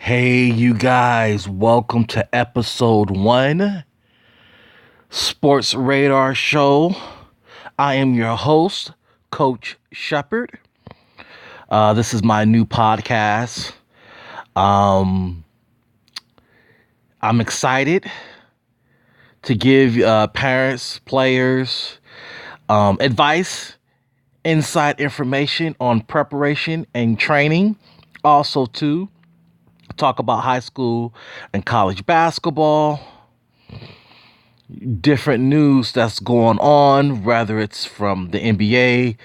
Hey, you guys, welcome to episode 1 Sports Radar Show. I am your host, Coach Sheppard. This is my new podcast. I'm excited to give parents, players, advice, inside information on preparation and training. Also, too, talk about high school and college basketball, different news that's going on, whether it's from the NBA,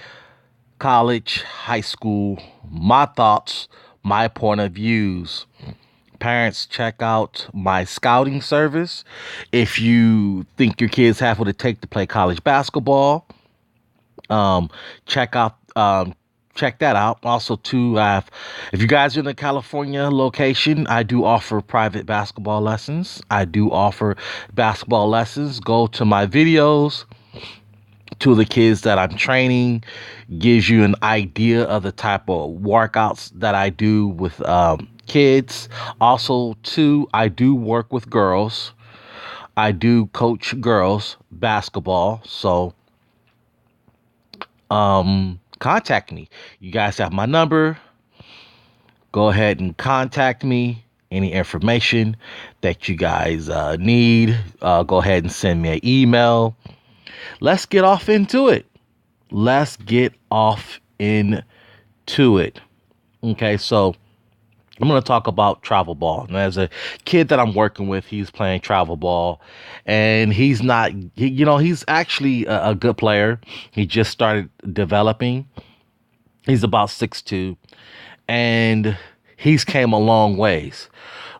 college, high school, my thoughts, my point of views. Parents, check out my scouting service. If you think your kids have what it takes to play college basketball, um, check out check that out. Also, too, if you guys are in the California location, I do offer private basketball lessons. Go to my videos. To the kids that I'm training, gives you an idea of the type of workouts that I do with kids. Also, too, I do work with girls. I do coach girls basketball. So, contact me. You guys have my number. Go ahead and contact me. Any information that you guys need, go ahead and send me an email. Let's get off into it. Okay, so I'm going to talk about travel ball. And as a kid that I'm working with, he's playing travel ball, and he's actually a good player. He just started developing. He's about 6'2", and he's came a long ways.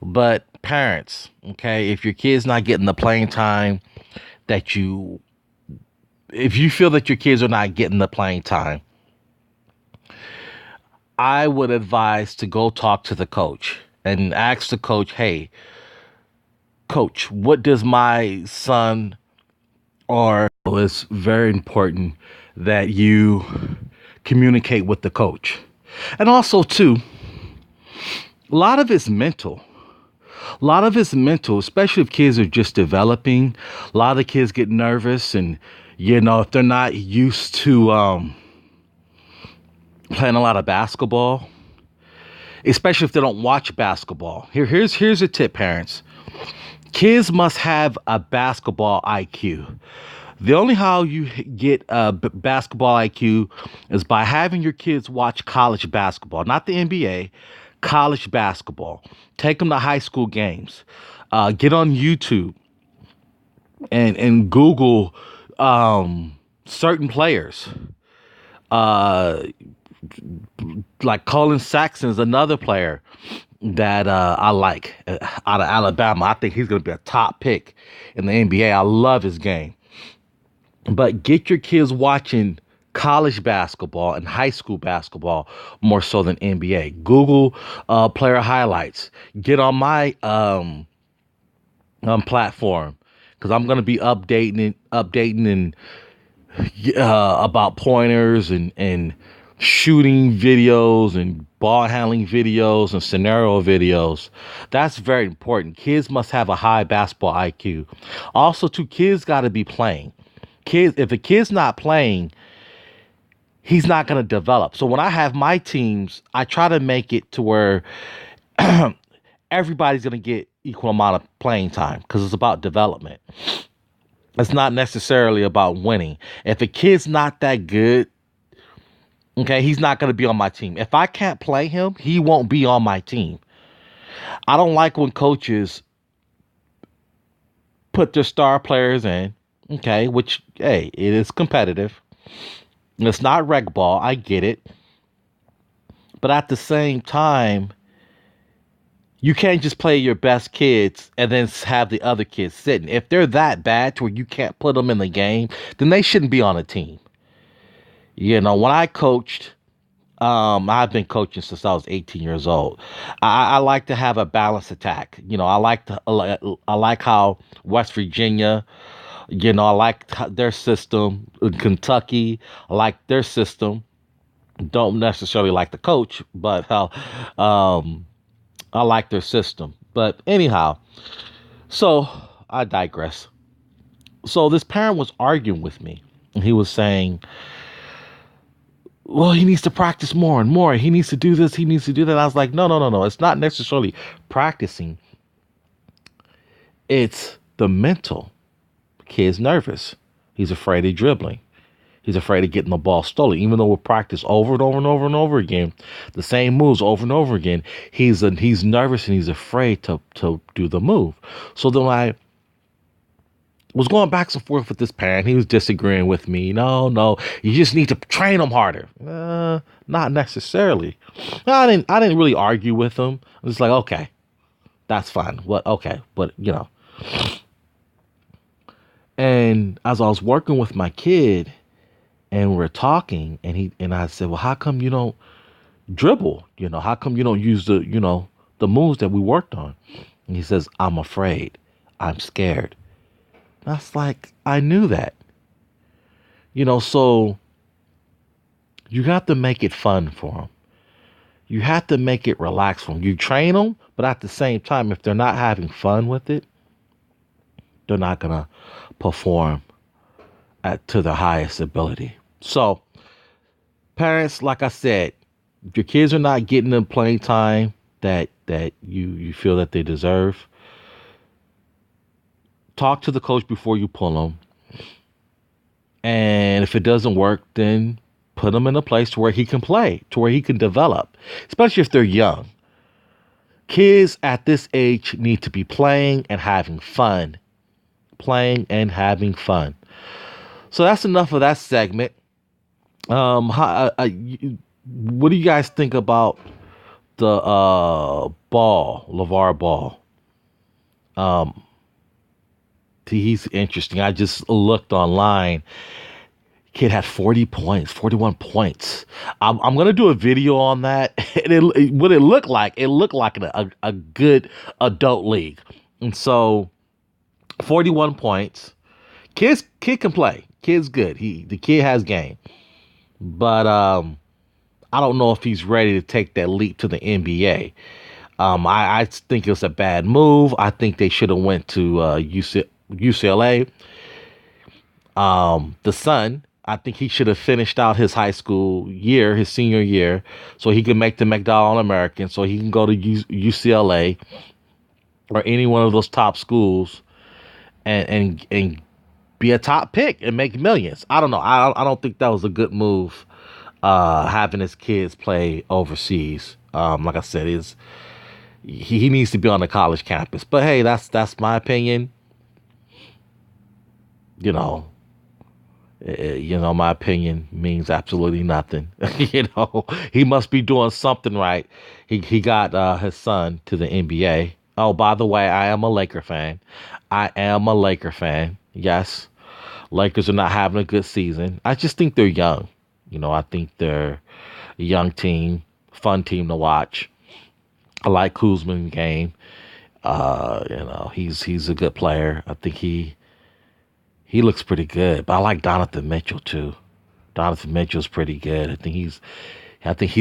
But parents, okay, if your kid's not getting the playing time if you feel that your kids are not getting the playing time, I would advise to go talk to the coach and ask the coach, hey, coach, what does my son or it's very important that you communicate with the coach. And also, too, a lot of it's mental. Especially if kids are just developing. A lot of kids get nervous, and, if they're not used to playing a lot of basketball, especially if they don't watch basketball. Here's a tip, parents. Kids must have a basketball IQ. The only how you get a basketball IQ is by having your kids watch college basketball, not the NBA, college basketball. Take them to high school games. Get on YouTube and Google certain players. Like Colin Sexton's another player that I like out of Alabama. I think he's going to be a top pick in the NBA. I love his game. But get your kids watching college basketball and high school basketball more so than NBA. Google player highlights. Get on my platform, because I'm going to be updating and about pointers and shooting videos and ball handling videos and scenario videos. That's very important. Kids must have a high basketball IQ. Also, two kids got to be playing. If a kid's not playing, he's not going to develop. So when I have my teams, I try to make it to where everybody's going to get equal amount of playing time, because it's about development. It's not necessarily about winning. If a kid's not that good, okay, he's not going to be on my team. If I can't play him, he won't be on my team. I don't like when coaches put their star players in, okay, which, hey, it is competitive. It's not rec ball. I get it. But at the same time, you can't just play your best kids and then have the other kids sitting. If they're that bad to where you can't put them in the game, then they shouldn't be on a team. When I coached, I've been coaching since I was 18 years old. I like to have a balanced attack. I like how West Virginia, I like their system. In Kentucky, I like their system. Don't necessarily like the coach, but how I like their system. But anyhow, so I digress. So this parent was arguing with me, and he was saying, well, he needs to practice more and more. He needs to do this. He needs to do that. I was like, no, no, no, no. It's not necessarily practicing. It's the mental. Kid's nervous. He's afraid of dribbling. He's afraid of getting the ball stolen. Even though we practice over and over and over and over again, the same moves over and over again, he's nervous and he's afraid to do the move. So then I was going back and forth with this parent. He was disagreeing with me. No, no, you just need to train him harder. Not necessarily. I didn't really argue with him. I was like, okay, that's fine. What? Okay, but you know. And as I was working with my kid, and we're talking, and I said, well, how come you don't dribble? How come you don't use the moves that we worked on? And he says, I'm afraid. I'm scared. That's like, I knew that. So you have to make it fun for them. You have to make it relaxed for them. You train them, but at the same time, if they're not having fun with it, they're not going to perform to their highest ability. So, parents, like I said, if your kids are not getting the playing time that you feel that they deserve, talk to the coach before you pull them. And if it doesn't work, then put him in a place to where he can play, to where he can develop, especially if they're young. Kids at this age need to be playing and having fun. Playing and having fun. So that's enough of that segment. What do you guys think about the LeVar Ball? He's interesting. I just looked online. Kid had 40 points, 41 points. I'm gonna do a video on that. And what it looked like a good adult league. And so 41 points. Kid can play. Kid's good. The kid has game. But I don't know if he's ready to take that leap to the NBA. I think it was a bad move. I think they should have went to UCLA. The son, I think he should have finished out his high school year, his senior year, so he can make the McDowell All-American, so he can go to UCLA or any one of those top schools and be a top pick and make millions. I don't know. I don't think that was a good move. Having his kids play overseas. Like I said, he needs to be on the college campus. But hey, that's my opinion. My opinion means absolutely nothing. He must be doing something right. He got his son to the NBA. Oh, by the way, I am a Laker fan. Yes, Lakers are not having a good season. I just think they're young. I think they're a young team, fun team to watch. I like Kuzma's game. He's a good player. I think he looks pretty good. But I like Donovan Mitchell too. Donovan Mitchell's pretty good. I think he's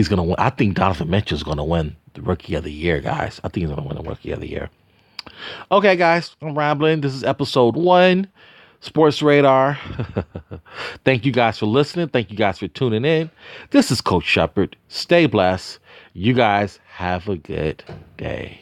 gonna win. I think Donovan Mitchell's gonna win the Rookie of the Year, guys. I think he's gonna win the Rookie of the Year. Okay, guys, I'm rambling. This is episode 1, Sports Radar. Thank you guys for listening. Thank you guys for tuning in. This is Coach Sheppard. Stay blessed. You guys have a good day.